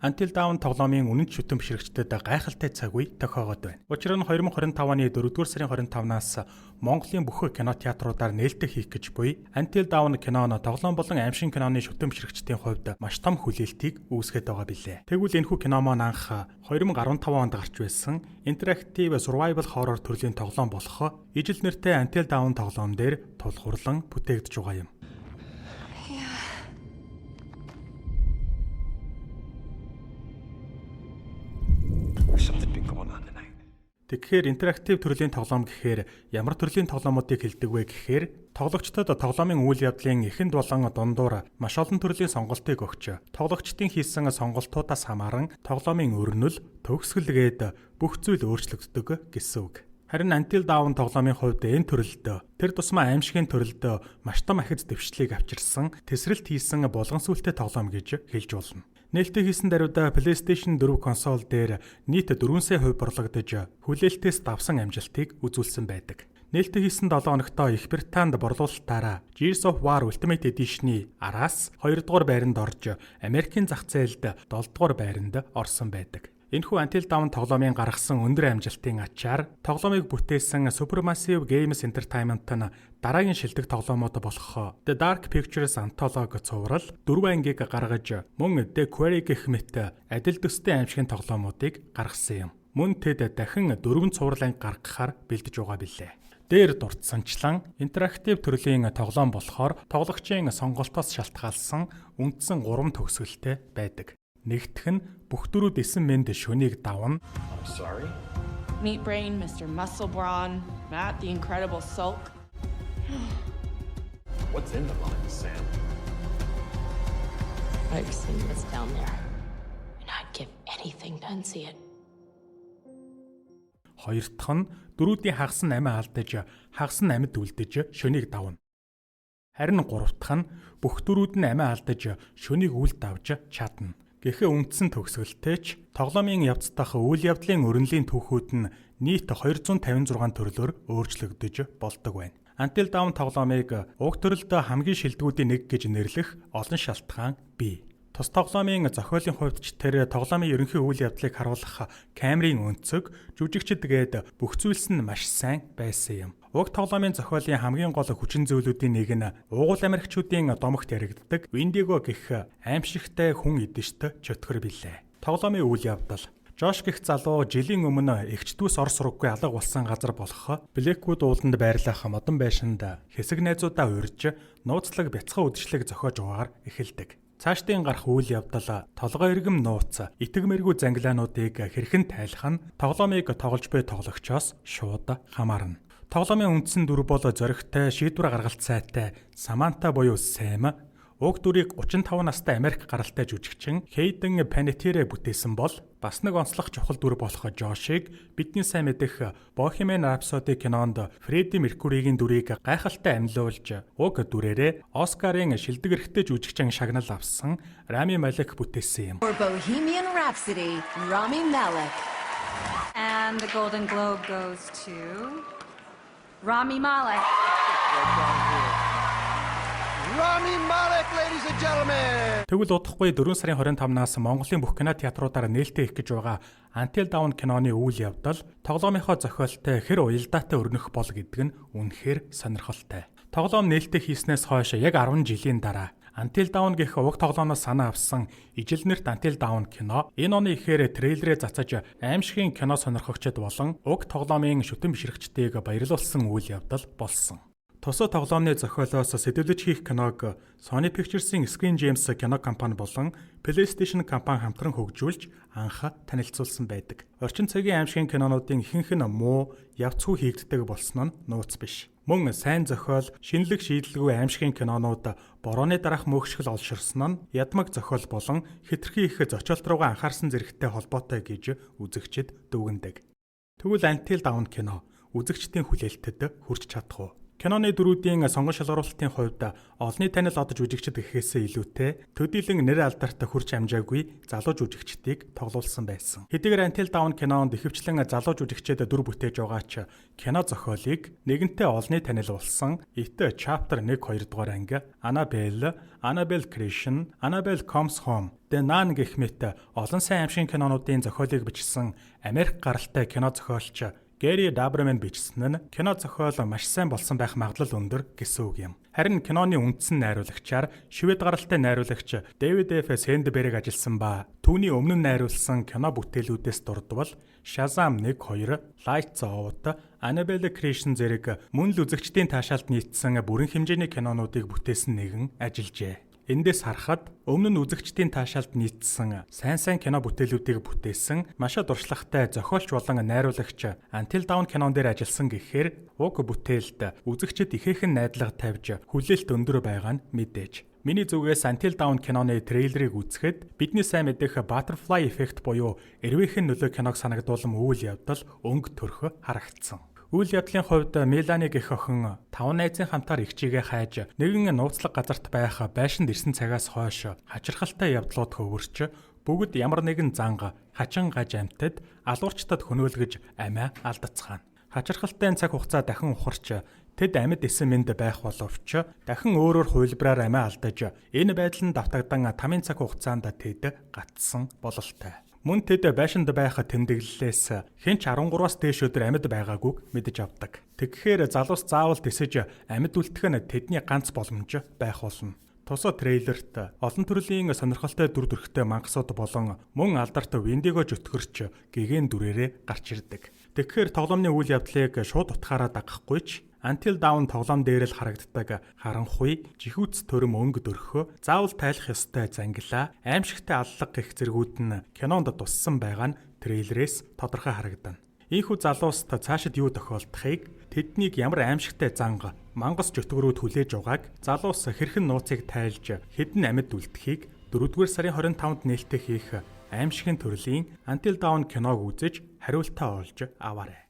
Until Dawn тоглоомын үнэн шүтэн бишрэгчдэд гайхалтай цаг үе тохиогод байна. Учир нь 2025 оны 4-р сарын 25-наас Монголын бүх кинотеатруудаар нээлттэй хийх гэж буй Until Dawn киноно тоглоом болон аимшиг киноны шүтэн бишрэгчдийн хувьд маш том хүлээлтийг үүсгэж байгаа билээ. Тэгвэл энэхүү кино маань анх 2015 онд гарч байсан интерактив survival horror төрлийн тоглоом болох ижил нэртэй Until Dawn тоглоом дээр тулгуурлан бүтээгдэж байгаа юм. Тэгэхээр интерактив төрлийн тоглоом гэхээр ямар төрлийн тоглоомуудыг хэлдэг вэ гэхээр тоглогчдод тоглоомын үйл явдлын эхэнд болон дундуур маш олон төрлийн сонголтыг өгч тоглогчдын хийсэн сонголтуудаас хамааран тоглоомын өрнөл төгсгөлгээд бүх зүйл өөрчлөгддөг гэсэн үг. Харин Until Dawn тоглоомын хувьд энэ төрөлд тэр тусмаа аимшигын төрөлд маш том ахиц дэвшлийг авчирсан тесрэлт хийсэн болгонсүүлтэй тоглоом гэж хэлж болно. Нээлттэй хийсэн даруйда PlayStation 4 консол дээр нийт 4 сая хувь борлогдож хүлээлтээс давсан амжилтыг үзүүлсэн байдаг. Нээлттэй хийсэн 7 хоногт Их Британд борлуулалтаараа Gears of War Ultimate Edition-ы араас 2 дугаар байранд орж Америкийн зах зээлд 7 дугаар байранд орсон байдаг. Энэхүү Until Dawn тоглоомын гаргасан өндөр амжилтын ачаар тоглоомыг бүтээсэн Supermassive Games Entertainment нь дараагийн шилдэг тоглоомууд болох The Dark Pictures Anthology цуврал 4 ангийг гаргаж мөн The Quarry гэх мэт адил төстэй аимшигын тоглоомуудыг гаргасан юм. Мөн тэд дахин 4 цуврал анги гаргахаар бэлдэж байгаа билээ. Дээр дурдсанчлан интерактив төрлийн тоглоом болохоор тоглогчийн сонголтоос шалтгаалсан үндсэн 3 төгсгөлтэй байдаг. Нэгдэх нь бүх дөрүүд эсэн мэнд шөнийг давна. Meat Brain, Mr. Muscle Brawn, Matt the Incredible Sulk. What's in the line, Sam? I've seen what's down there, and I'd give anything to unsee it. Хоёр дахь нь дөрүүдийн хагас амиа алдаж хагас амьд үлдэж шөнийг давна. Харин гурав дахь нь бүх дөрүүд нь амиа алдаж шөнийг үл давж чадна. Гэхээ үндсэн төгсгөлтэйч тоглоомын явц дах үйл явдлын өрнөлийн түүхүүд нь нийт 256 төрлөөр өөрчлөгдөж болдог байна. Until Dawn тоглоомыг уг төрөлд хамгийн шилдэгүүдийн нэг гэж нэрлэх олон шалтгаан бий. Тус тоглоомын зохиолын хувьд ч тэр тоглоомын ерөнхий үйл явдлыг харуулах камерын өнцөг, жүжигчдгээд бүх зүйлс нь маш сайн байсан юм. Уг тоглоомын зохиолын хамгийн гол хүчин зүйлүүдийн нэг нь уугуул Америкчүүдийн домогт яригддаг Виндиго гэх аимшигтай хүн эдэншт чөтгөр билээ. Тоглоомын үйл явдал Жош гэх залуу жилийн өмнө эгчдүүс ор сургаггүй алга болсон газар болох Блэквуд ууланд байрлах модон байшинд хэсэг найзуудаа урьж нууцлаг бяцхан үдшилэг зохиож угаар эхэлдэг. Цаашдын гарах үйл явдал толгой иргэм нууц, итгэмэргүй зангилаануудыг хэрхэн тайлах нь тоглоомыг тоглож буй тоглогчоос шууд хамаарна. Тоглоомын үндсэн дүр бол зоригтой, шийдвэр гаргалцайтай Саманта буюу Сэм, уг дүрийг 35 настай Америк гаралтай жүжигчин Хейден Панеттире бүтээсэн бол бас нэг онцлог чухал дүр болох Жошиг бидний сайн мэдэх Bohemian Rhapsody кинонд Фредди Меркуригийн дүрийг гайхалтай амьлуулж уг дүрээрээ Оскарын шилдэг эрэгтэй жүжигчин шагнал авсан Rami Malek бүтээсэн юм. For Bohemian Rhapsody, Rami Malek. And the Golden Globe goes to Rami Malek. Rami Malek, ladies and gentlemen! Тэгвэл удахгүй 4 сарын 25-наас Монголын бүх кинотеатруудаар нээлттэй их гэж байгаа Until Dawn киноны үйл явдал тоглоомынхоо зохиолтой хэр уялдаатай өрнөх бол гэдэг нь үнэхээр сонирхолтой. Тоглоом нээлттэй хийснээс хойш яг 10 жилийн дараа Until Dawn гэх уг тоглоомоос санаа авсан ижил нэрт Until Dawn кино энэ оны ихээр трейлерээ цацаж аимшигын кино сонирхогчид болон уг тоглоомын шүтэн бишрэгчдийг баярлуулсан үйл явдал болсон. Тусаа тоглоомны зохиолоос сэдвлэж хийх киног Sony Pictures-ийн Screen Gems кино компани болон PlayStation компани хамтран хөгжүүлж анх танилцуулсан байдаг. Орчин цагийн аимшигын кинонуудын ихэнх нь муу, явцгүй хийгддэг болсон нь нууц биш. Мөн сайн зохиол, шинэлэг шийдлгүй аимшигын кинонууд борооны дараах мөөгшгөл олширсан нь ядмаг зохиол болон хэтэрхий их зочилт руугаа анхаарсан зэрэгтэй холбоотой гэж үзэгчид дүгнэдэг. Тэгвэл Until Dawn кино үзэгчдийн хүлээлтэд хүрч чадах уу? Киноны дөрүүдийн сонгон шалгаруулалтын хувьд олонний танил одож жүжигчд гэхээсээ илүүтэй төдийлөн нэр алдарт хүрч амжаагүй залуу жүжигчдийг тоглуулсан байсан. Хэдийгээр Until Dawn кинонд ихэвчлэн залуу жүжигчдэд дүр бүтээж байгаа ч кино зохиолыг нэгэнтээ олонний танил болсон It Chapter 1-2 дугаар анги, Annabelle Creation, Annabelle Comes Home, The Nun гэх мэт олон сайн аимшигын кинонуудын зохиолыг бичсэн Америк гаралтай кино зохиолч Гэри Даберман бичсэн нь кино зохиол маш сайн болсон байх магадлал өндөр гэсэн үг юм. Харин киноны үндсэн найруулагчаар Швед гаралтай найруулагч Дэвид Ф. Сэндберг ажилласан ба түүний өмнө нь найруулсан кино бүтээлүүдээс дурдвал Shazam 1, 2, Lights Out, Annabelle Creation зэрэг мөн л үзэгчдийн таашаалд нийцсэн бүрэн хэмжээний кинонуудыг бүтээсэн нэгэн ажиллажээ. Эндээс харахад өмнө нь үзэгчдийн таашаалд нийцсэн сайн кино бүтээлүүдийг бүтээсэн маш дуршлагатай зохиолч болон найруулагч Until Dawn кинон дээр ажилласан гэхээр уг бүтээлд үзэгчд ихээхэн найдлага тавьж хүлээлт өндөр байгаа нь мэдээж. Миний зүгээс Until Dawn киноны трейлерыг үзэхэд бидний сайн мэдэх butterfly effect буюу эрвээхэн нөлөө киног санагдуулсан үйл явдал өнгө төрхө харагдсан. Үйл явдлын хувьд Мелани гэх охин 5 найзын хамтаар эгчийгээ хайж нэгэн нууцлаг газарт байх байшинд ирсэн цагаас хойш хачирхалтай явдлууд хөвөрч бүгд ямар нэгэн занга хачин гаж амтад алуурчдад хөнөөлгөж амиа алдацгаана. Хачирхалтай цаг хугацаа дахин ухарч тэд амьд эсэн мэнд байх боловч дахин өөрөөр хувилбараар амиа алдаж энэ байдал нь давтагдан 5 цаг хугацаанд тэд гатсан бололтой. Мөн тэд байшинд байх тэмдэглэлээс хинч 13-аас дээш өдөр амьд байгаагүй мэдэж авдаг. Тэгэхээр залуус заавал тэсэж амьд үлдэх нь тэдний ганц боломж байх болно. Тусаа трейлерт олон төрлийн сонирхолтой дүр төрхтэй мангасууд болон мөн алдарт Виндиго жөтгөрч гэгэн дүрээрээ гарч ирдэг. Тэгэхээр тоглоомны үйл явдлыг шууд утгаараа дагахгүй ч Until Dawn тоглоом дээр л харагддаг харанхуй, жихүүц төрөм өнгө дөрхөө, заавал тайлах ёстой зангилаа, аимшигтай аллаг гэх зэргүүд нь кинонд туссан байгаа нь трейлерээс тодорхой харагдана. Ийхүү залууст цаашид юу тохиолдохыг, тэднийг ямар аимшигтай занга, мангас жөтгөрүүд хүлээж угааг, залуус хэрхэн нууцыг тайлж, хэдэн амьд үлдэхийг 4-р сарын 25-нд нээлттэй хийх аимшигын төрлийн Until Dawn киног үзэж хариултаа олж аваарай.